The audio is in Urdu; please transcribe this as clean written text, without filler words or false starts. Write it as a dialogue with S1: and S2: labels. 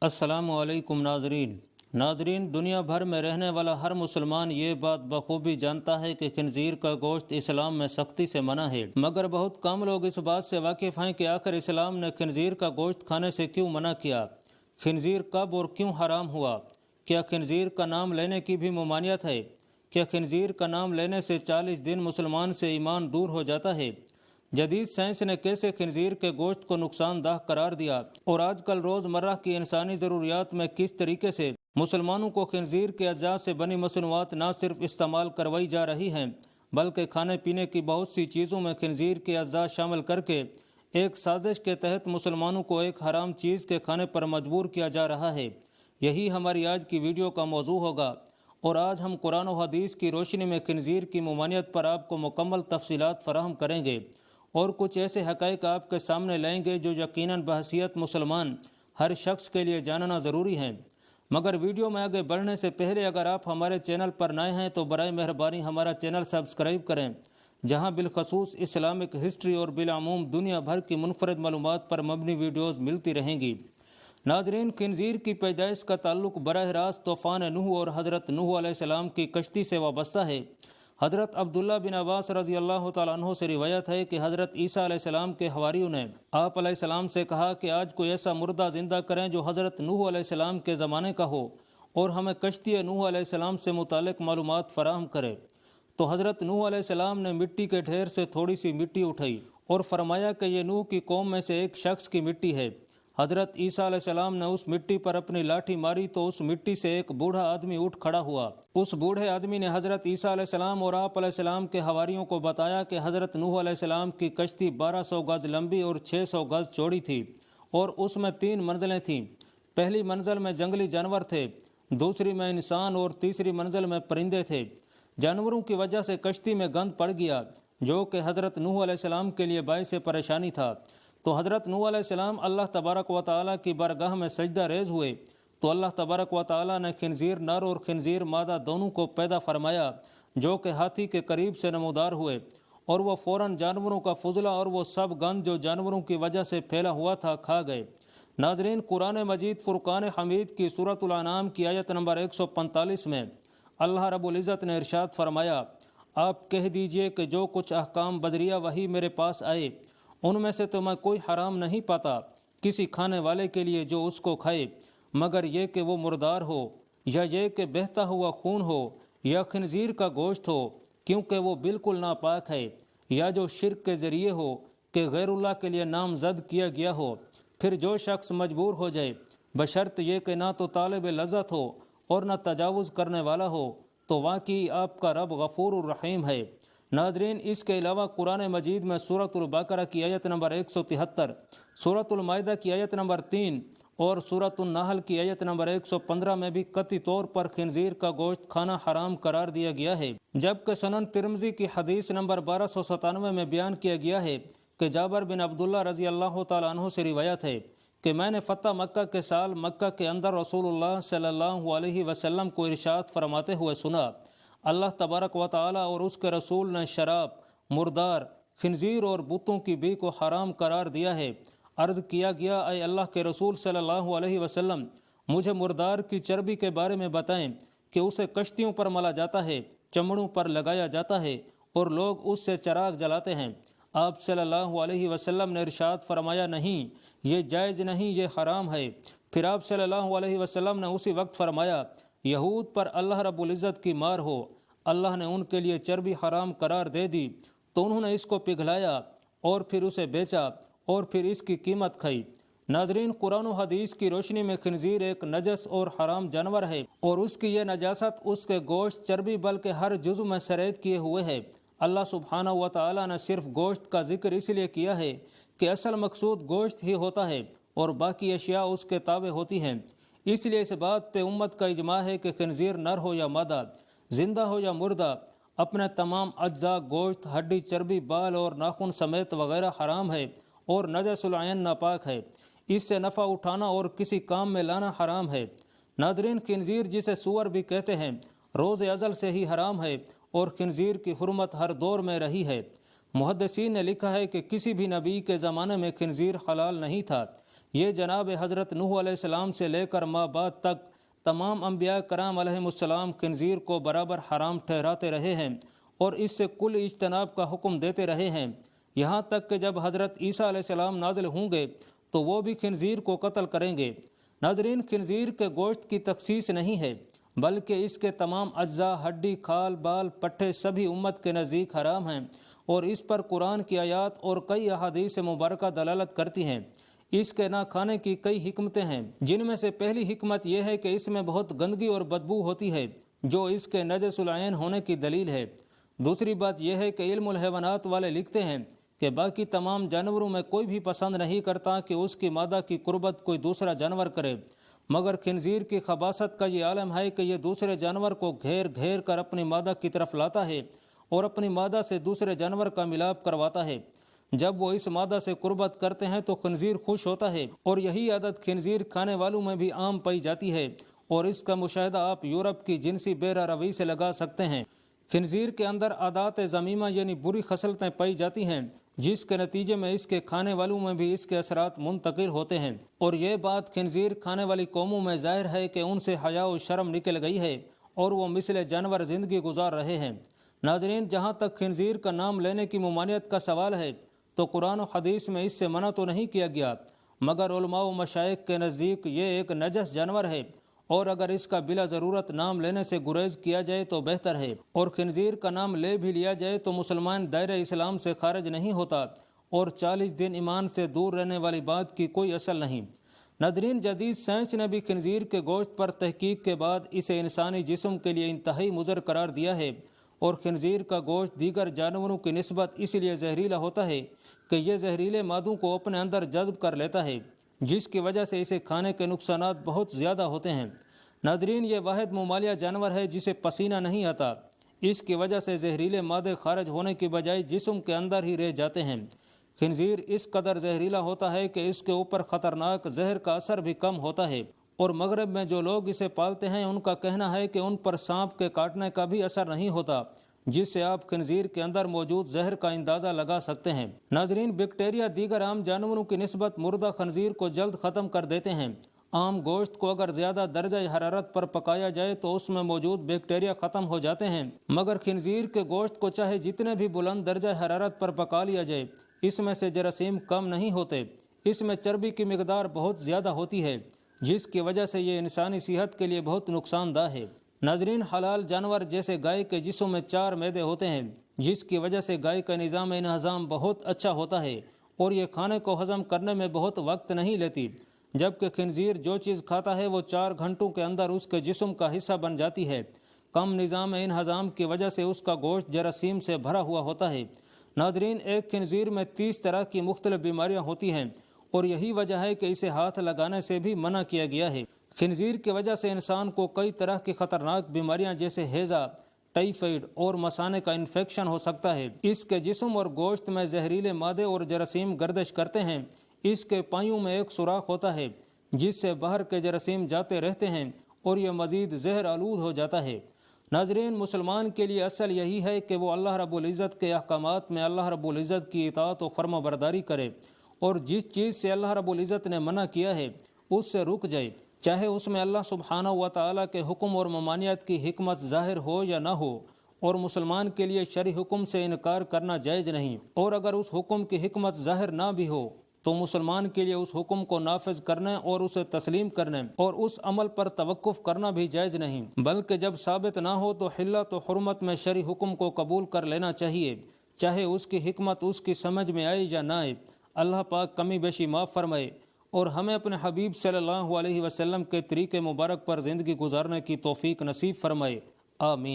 S1: السلام علیکم ناظرین دنیا بھر میں رہنے والا ہر مسلمان یہ بات بخوبی جانتا ہے کہ خنزیر کا گوشت اسلام میں سختی سے منع ہے، مگر بہت کم لوگ اس بات سے واقف ہیں کہ آخر اسلام نے خنزیر کا گوشت کھانے سے کیوں منع کیا، خنزیر کب اور کیوں حرام ہوا، کیا خنزیر کا نام لینے کی بھی ممانعت ہے، کیا خنزیر کا نام لینے سے 40 دن مسلمان سے ایمان دور ہو جاتا ہے، جدید سائنس نے کیسے خنزیر کے گوشت کو نقصان دہ قرار دیا، اور آج کل روز مرہ کی انسانی ضروریات میں کس طریقے سے مسلمانوں کو خنزیر کے اجزاء سے بنی مصنوعات نہ صرف استعمال کروائی جا رہی ہیں بلکہ کھانے پینے کی بہت سی چیزوں میں خنزیر کے اجزاء شامل کر کے ایک سازش کے تحت مسلمانوں کو ایک حرام چیز کے کھانے پر مجبور کیا جا رہا ہے۔ یہی ہماری آج کی ویڈیو کا موضوع ہوگا، اور آج ہم قرآن و حدیث کی روشنی میں خنزیر کی ممانعت پر آپ کو مکمل تفصیلات فراہم کریں گے اور کچھ ایسے حقائق آپ کے سامنے لائیں گے جو یقیناً بحیثیت مسلمان ہر شخص کے لیے جاننا ضروری ہیں۔ مگر ویڈیو میں آگے بڑھنے سے پہلے اگر آپ ہمارے چینل پر نئے ہیں تو برائے مہربانی ہمارا چینل سبسکرائب کریں، جہاں بالخصوص اسلامک ہسٹری اور بالعموم دنیا بھر کی منفرد معلومات پر مبنی ویڈیوز ملتی رہیں گی۔ ناظرین، خنزیر کی پیدائش کا تعلق براہ راست طوفان نوح اور حضرت نوح علیہ السلام کی کشتی سے وابستہ ہے۔ حضرت عبداللہ بن عباس رضی اللہ تعالیٰ عنہ سے روایت ہے کہ حضرت عیسیٰ علیہ السلام کے حواریوں نے آپ علیہ السلام سے کہا کہ آج کوئی ایسا مردہ زندہ کریں جو حضرت نوح علیہ السلام کے زمانے کا ہو اور ہمیں کشتی نوح علیہ السلام سے متعلق معلومات فراہم کرے۔ تو حضرت نوح علیہ السلام نے مٹی کے ڈھیر سے تھوڑی سی مٹی اٹھائی اور فرمایا کہ یہ نوح کی قوم میں سے ایک شخص کی مٹی ہے۔ حضرت عیسیٰ علیہ السلام نے اس مٹی پر اپنی لاٹھی ماری تو اس مٹی سے ایک بوڑھا آدمی اٹھ کھڑا ہوا۔ اس بوڑھے آدمی نے حضرت عیسیٰ علیہ السلام اور آپ علیہ السلام کے حواریوں کو بتایا کہ حضرت نوح علیہ السلام کی کشتی 1200 گز لمبی اور 600 گز چوڑی تھی اور اس میں 3 منزلیں تھیں۔ پہلی منزل میں جنگلی جانور تھے، دوسری میں انسان اور تیسری منزل میں پرندے تھے۔ جانوروں کی وجہ سے کشتی میں گند پڑ گیا جو کہ حضرت نوح علیہ السلام کے لیے باعث پریشانی تھا۔ تو حضرت نوح علیہ السلام اللہ تبارک و تعالیٰ کی بارگاہ میں سجدہ ریز ہوئے تو اللہ تبارک و تعالیٰ نے خنزیر نر اور خنزیر مادہ دونوں کو پیدا فرمایا جو کہ ہاتھی کے قریب سے نمودار ہوئے، اور وہ فوراً جانوروں کا فضلہ اور وہ سب گند جو جانوروں کی وجہ سے پھیلا ہوا تھا کھا گئے۔ ناظرین، قرآن مجید فرقان حمید کی سورۃ الانعام کی آیت نمبر 145 میں اللہ رب العزت نے ارشاد فرمایا، آپ کہہ دیجئے کہ جو کچھ احکام بدریہ وحی میرے پاس آئے ان میں سے تو میں کوئی حرام نہیں پاتا کسی کھانے والے کے لیے جو اس کو کھائے، مگر یہ کہ وہ مردار ہو، یا یہ کہ بہتا ہوا خون ہو، یا خنزیر کا گوشت ہو کیونکہ وہ بالکل ناپاک ہے، یا جو شرک کے ذریعے ہو کہ غیر اللہ کے لیے نامزد کیا گیا ہو۔ پھر جو شخص مجبور ہو جائے بشرط یہ کہ نہ تو طالب لذت ہو اور نہ تجاوز کرنے والا ہو، تو واقعی آپ کا رب غفور الرحیم ہے۔ ناظرین، اس کے علاوہ قرآن مجید میں سورۃ البقرہ کی آیت نمبر 173، سورۃ المائدہ کی آیت نمبر 3 اور سورۃ النحل کی آیت نمبر 115 میں بھی قطعی طور پر خنزیر کا گوشت کھانا حرام قرار دیا گیا ہے، جبکہ سنن ترمذی کی حدیث نمبر 1297 میں بیان کیا گیا ہے کہ جابر بن عبداللہ رضی اللہ تعالیٰ عنہ سے روایت ہے کہ میں نے فتح مکہ کے سال مکہ کے اندر رسول اللہ صلی اللہ علیہ وسلم کو ارشاد فرماتے ہوئے سنا، اللہ تبارک و تعالیٰ اور اس کے رسول نے شراب، مردار، خنزیر اور بتوں کی بی کو حرام قرار دیا ہے۔ عرض کیا گیا، اے اللہ کے رسول صلی اللہ علیہ وسلم، مجھے مردار کی چربی کے بارے میں بتائیں کہ اسے کشتیوں پر ملا جاتا ہے، چمڑوں پر لگایا جاتا ہے اور لوگ اس سے چراغ جلاتے ہیں۔ آپ صلی اللہ علیہ وسلم نے ارشاد فرمایا، نہیں، یہ جائز نہیں، یہ حرام ہے۔ پھر آپ صلی اللہ علیہ وسلم نے اسی وقت فرمایا، یہود پر اللہ رب العزت کی مار ہو، اللہ نے ان کے لیے چربی حرام قرار دے دی تو انہوں نے اس کو پگھلایا اور پھر اسے بیچا اور پھر اس کی قیمت کھائی۔ ناظرین، قرآن و حدیث کی روشنی میں خنزیر ایک نجس اور حرام جانور ہے، اور اس کی یہ نجاست اس کے گوشت، چربی بلکہ ہر جزو میں سرید کیے ہوئے ہے۔ اللہ سبحانہ و تعالیٰ نے صرف گوشت کا ذکر اس لیے کیا ہے کہ اصل مقصود گوشت ہی ہوتا ہے اور باقی اشیاء اس کے تابع ہوتی ہیں۔ اس لیے اس بات پہ امت کا اجماع ہے کہ خنزیر نر ہو یا مادہ، زندہ ہو یا مردہ، اپنے تمام اجزاء گوشت، ہڈی، چربی، بال اور ناخن سمیت وغیرہ حرام ہے اور نجس العین ناپاک ہے۔ اس سے نفع اٹھانا اور کسی کام میں لانا حرام ہے۔ ناظرین، خنزیر جسے سور بھی کہتے ہیں روز ازل سے ہی حرام ہے اور خنزیر کی حرمت ہر دور میں رہی ہے۔ محدثین نے لکھا ہے کہ کسی بھی نبی کے زمانے میں خنزیر حلال نہیں تھا، یہ جناب حضرت نوح علیہ السلام سے لے کر ما بعد تک تمام انبیاء کرام علیہم السلام خنزیر کو برابر حرام ٹھہراتے رہے ہیں اور اس سے کل اجتناب کا حکم دیتے رہے ہیں، یہاں تک کہ جب حضرت عیسیٰ علیہ السلام نازل ہوں گے تو وہ بھی خنزیر کو قتل کریں گے۔ ناظرین، خنزیر کے گوشت کی تخصیص نہیں ہے بلکہ اس کے تمام اجزاء، ہڈی، کھال، بال، پٹھے سبھی امت کے نزدیک حرام ہیں، اور اس پر قرآن کی آیات اور کئی احادیث مبارکہ دلالت کرتی ہیں۔ اس کے نہ کھانے کی کئی حکمتیں ہیں، جن میں سے پہلی حکمت یہ ہے کہ اس میں بہت گندگی اور بدبو ہوتی ہے جو اس کے نجس العین ہونے کی دلیل ہے۔ دوسری بات یہ ہے کہ علم الحیوانات والے لکھتے ہیں کہ باقی تمام جانوروں میں کوئی بھی پسند نہیں کرتا کہ اس کی مادہ کی قربت کوئی دوسرا جانور کرے، مگر خنزیر کی خباثت کا یہ عالم ہے کہ یہ دوسرے جانور کو گھیر گھیر کر اپنی مادہ کی طرف لاتا ہے اور اپنی مادہ سے دوسرے جانور کا ملاپ کرواتا ہے۔ جب وہ اس مادہ سے قربت کرتے ہیں تو خنزیر خوش ہوتا ہے، اور یہی عادت خنزیر کھانے والوں میں بھی عام پائی جاتی ہے، اور اس کا مشاہدہ آپ یورپ کی جنسی بے روی سے لگا سکتے ہیں۔ خنزیر کے اندر عادات ذمیمہ یعنی بری خصلتیں پائی جاتی ہیں، جس کے نتیجے میں اس کے کھانے والوں میں بھی اس کے اثرات منتقل ہوتے ہیں، اور یہ بات خنزیر کھانے والی قوموں میں ظاہر ہے کہ ان سے حیا و شرم نکل گئی ہے اور وہ مثل جانور زندگی گزار رہے ہیں۔ ناظرین، جہاں تک خنزیر کا نام لینے کی ممانعت کا سوال ہے تو قرآن و حدیث میں اس سے منع تو نہیں کیا گیا، مگر علماء و مشائخ کے نزدیک یہ ایک نجس جانور ہے، اور اگر اس کا بلا ضرورت نام لینے سے گریز کیا جائے تو بہتر ہے، اور خنزیر کا نام لے بھی لیا جائے تو مسلمان دائرہ اسلام سے خارج نہیں ہوتا، اور 40 دن ایمان سے دور رہنے والی بات کی کوئی اصل نہیں۔ ناظرین، جدید سائنس نے بھی خنزیر کے گوشت پر تحقیق کے بعد اسے انسانی جسم کے لیے انتہائی مضر قرار دیا ہے، اور خنزیر کا گوشت دیگر جانوروں کی نسبت اس لیے زہریلا ہوتا ہے کہ یہ زہریلے مادوں کو اپنے اندر جذب کر لیتا ہے، جس کی وجہ سے اسے کھانے کے نقصانات بہت زیادہ ہوتے ہیں۔ ناظرین، یہ واحد ممالیہ جانور ہے جسے پسینہ نہیں آتا، اس کی وجہ سے زہریلے مادے خارج ہونے کی بجائے جسم کے اندر ہی رہ جاتے ہیں۔ خنزیر اس قدر زہریلا ہوتا ہے کہ اس کے اوپر خطرناک زہر کا اثر بھی کم ہوتا ہے، اور مغرب میں جو لوگ اسے پالتے ہیں ان کا کہنا ہے کہ ان پر سانپ کے کاٹنے کا بھی اثر نہیں ہوتا، جس سے آپ خنزیر کے اندر موجود زہر کا اندازہ لگا سکتے ہیں۔ ناظرین، بیکٹیریا دیگر عام جانوروں کی نسبت مردہ خنزیر کو جلد ختم کر دیتے ہیں۔ عام گوشت کو اگر زیادہ درجہ حرارت پر پکایا جائے تو اس میں موجود بیکٹیریا ختم ہو جاتے ہیں، مگر خنزیر کے گوشت کو چاہے جتنے بھی بلند درجہ حرارت پر پکا لیا جائے، اس میں سے جراثیم کم نہیں ہوتے۔ اس میں چربی کی مقدار بہت زیادہ ہوتی ہے، جس کی وجہ سے یہ انسانی صحت کے لیے بہت نقصان دہ ہے۔ ناظرین، حلال جانور جیسے گائے کے جسم میں 4 معدے ہوتے ہیں، جس کی وجہ سے گائے کا نظام انہضام بہت اچھا ہوتا ہے اور یہ کھانے کو ہضم کرنے میں بہت وقت نہیں لیتی، جبکہ خنزیر جو چیز کھاتا ہے وہ 4 گھنٹوں کے اندر اس کے جسم کا حصہ بن جاتی ہے۔ کم نظام انہضام کی وجہ سے اس کا گوشت جراثیم سے بھرا ہوا ہوتا ہے۔ ناظرین، ایک خنزیر میں 30 طرح کی مختلف بیماریاں ہوتی ہیں، اور یہی وجہ ہے کہ اسے ہاتھ لگانے سے بھی منع کیا گیا ہے۔ خنزیر کی وجہ سے انسان کو کئی طرح کی خطرناک بیماریاں جیسے ہیضہ، ٹائیفائڈ اور مثانے کا انفیکشن ہو سکتا ہے۔ اس کے جسم اور گوشت میں زہریلے مادے اور جراثیم گردش کرتے ہیں۔ اس کے پایوں میں ایک سوراخ ہوتا ہے جس سے باہر کے جراثیم جاتے رہتے ہیں اور یہ مزید زہر آلود ہو جاتا ہے۔ ناظرین، مسلمان کے لیے اصل یہی ہے کہ وہ اللہ رب العزت کے احکامات میں اللہ رب العزت کی اطاعت و فرما برداری کرے، اور جس چیز سے اللہ رب العزت نے منع کیا ہے اس سے رک جائے، چاہے اس میں اللہ سبحانہ و تعالیٰ کے حکم اور ممانعت کی حکمت ظاہر ہو یا نہ ہو، اور مسلمان کے لیے شرعی حکم سے انکار کرنا جائز نہیں، اور اگر اس حکم کی حکمت ظاہر نہ بھی ہو تو مسلمان کے لیے اس حکم کو نافذ کرنے اور اسے تسلیم کرنے اور اس عمل پر توقف کرنا بھی جائز نہیں، بلکہ جب ثابت نہ ہو تو حلت و حرمت میں شرعی حکم کو قبول کر لینا چاہیے، چاہے اس کی حکمت اس کی سمجھ میں آئے یا نہ آئے۔ اللہ پاک کمی بیشی معاف فرمائے اور ہمیں اپنے حبیب صلی اللہ علیہ وسلم کے طریقے مبارک پر زندگی گزارنے کی توفیق نصیب فرمائے، آمین۔